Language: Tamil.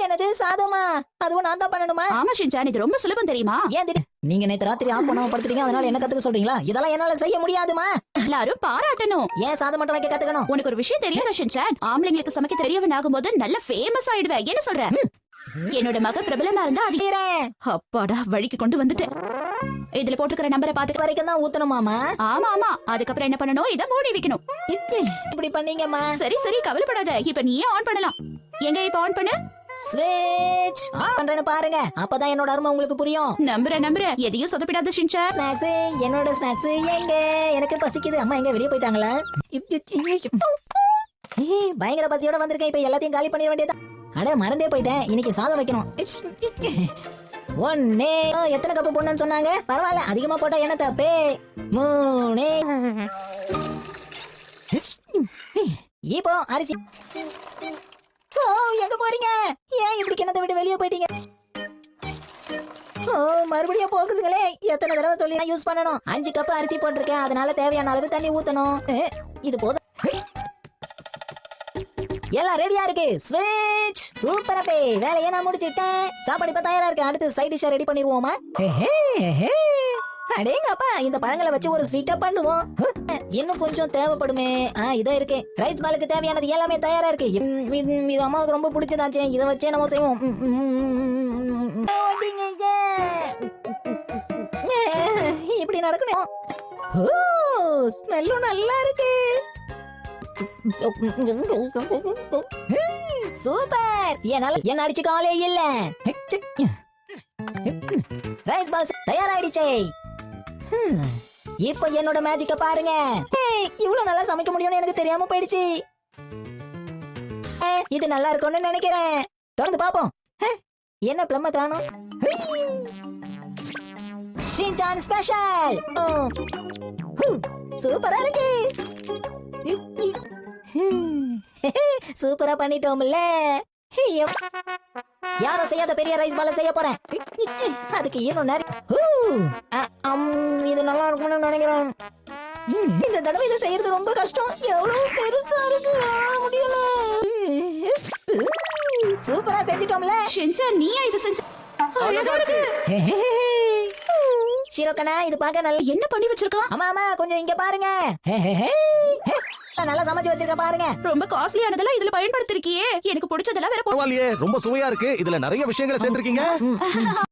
என்னது சாதமா? அதுவும் நான் தான் பண்ணணுமா? ஆமா ஷின்சான், இது ரொம்ப சுலபம் தெரியுமா? ஏன் நீங்க நேத்து ராத்திரி ஆஃப் பண்ணாம படுத்துறீங்க, அதனால என்ன கத்துக்க சொல்றீங்களா? இதெல்லாம் என்னால செய்ய முடியாதுமா. எல்லாரும் பாராட்டணும். ஏன் சாதம் மட்டும் வைக்க கத்துக்கணும்? உனக்கு ஒரு விஷயம் தெரியாதா ஷின்சான்? ஆம்பளைங்களுக்கு சமைக்க தெரியவன் ஆகும்போது நல்ல ஃபேமஸ் ஆயிடுவேன். என்ன சொல்ற? என்னோட மக பிரபலமா இருந்தா அது அப்பாடா வழிக்கு கொண்டு வந்துட்டேன். இதுல போட்டுக்கிற நம்பரை பாத்துக்க வரைக்கும் தான் ஊத்தணுமாமா? ஆமா ஆமா, அதுக்கப்புறம் என்ன பண்ணணும்? இத மூடி வைக்கணும். இப்படி பண்ணீங்கம்மா. சரி சரி, கவலைப்படாத. இப்ப நீயே ஆன் பண்ணலாம். எங்க இப்ப ஆன் பண்ணு. ஸ்விட்ச் ஆன் பண்றேன்னு பாருங்க, அப்பதான் என்னோட அருமை உங்களுக்கு புரியும். நம்புறேன் எதையும் சொதப்பிடாத ஷின்சான். ஸ்நாக்ஸ், என்னோட ஸ்நாக்ஸ் எங்க? எனக்கு பசிக்குது. அம்மா எங்க வெளியே போயிட்டாங்களா? பயங்கர பசியோட வந்திருக்கேன். இப்ப எல்லாத்தையும் காலி பண்ணிட வேண்டியதா? அட மறந்தே போயிட்டேன், இன்னைக்கு சாதம் வைக்கணும். ஒன்னே எத்தனை கப்பு போடணும்னு சொன்னாங்க? பரவாயில்ல, அதிகமா போட்டா என்ன தப்பு? 3. இப்போ அரிசி. ஓ, எங்க போறீங்க? ஏன் இப்படி கிணத்தை விட்டு வெளியே போயிட்டீங்க? ஓ, மறுபடியும் போகுதுங்களே. எத்தனை தடவை சொல்லி யூஸ் பண்ணணும்? 5 கப் அரிசி போட்டிருக்கேன், அதனால தேவையான அளவு தண்ணி ஊத்தணும். இது போதும். எல்லாம் ரெடியா இருக்கு. ஸ்விட்ச். சூப்பர் அப்பே, வேலையை நான் முடிச்சிட்டேன். சாப்பாடு இப்ப தயாரா இருக்கு. அடுத்து சைட் டிஷ்ஷா ரெடி பண்ணிடுவோமா? அடேங்கப்பா, இந்த பழங்களை வச்சு ஒரு ஸ்வீட்டா பண்ணுவோம். இன்னும் கொஞ்சம் தேவைப்படுமே. இதோ இருக்கு. ரைஸ் பாலுக்கு தேவையானது எல்லாமே தயாரா இருக்கு. இது அம்மாவுக்கு ரொம்ப பிடிச்சதாச்சே, இதை வச்சே நம்ம செய்வோம். இப்படி நடக்கணும். ஸ்மெல்லும் நல்லா இருக்கு. சூப்பர். என்ன அடிச்சு காலே இல்ல. ரைஸ் பால்ஸ் தயாராயிடுச்சே. இப்போ என்னோட மேஜிக்க பாருங்க. இவ்வளவு நல்லா சமைக்க முடியும்னு எனக்கு தெரியாம போயிடுச்சு. இது நல்லா இருக்கும்னு நினைக்கிறேன். தொடர்ந்து பாப்போம். என்ன பிளம்ம காணோம்? Shinchan special. சூப்பரா இருக்கு. சூப்பரா பண்ணிட்டோம்ல. யாரோ செய்யாத பெரிய ரைஸ் பால செய்ய போறேன். அதுக்கு இன்னும் இது நல்லா இருக்கும்னு நினைக்கிறேன். இந்த தடவை இதை செய்யறது ரொம்ப கஷ்டம். எவ்வளவு பெருசா இருக்கு, முடியல. சூப்பரா செஞ்சிட்டோம்ல. ஷின்சான், நீயா இது செஞ்ச? அழகா இருக்கு. ஷிரோகனா, இது பார்க்க நல்லா என்ன பண்ணி வச்சிருக்கான்? ஆமா, கொஞ்சம் இங்க பாருங்க. நல்லா சமைச்சு வச்சிருக்க பாருங்க. ரொம்ப காஸ்ட்லியானதெல்லாம் இதுல பயன்படுத்திருக்கியே. எனக்கு பிடிச்சதெல்லாம் வேற. பரவாயில்லையே, ரொம்ப சுவையா இருக்கு. இதுல நிறைய விஷயங்களை சேர்த்திருக்கீங்க.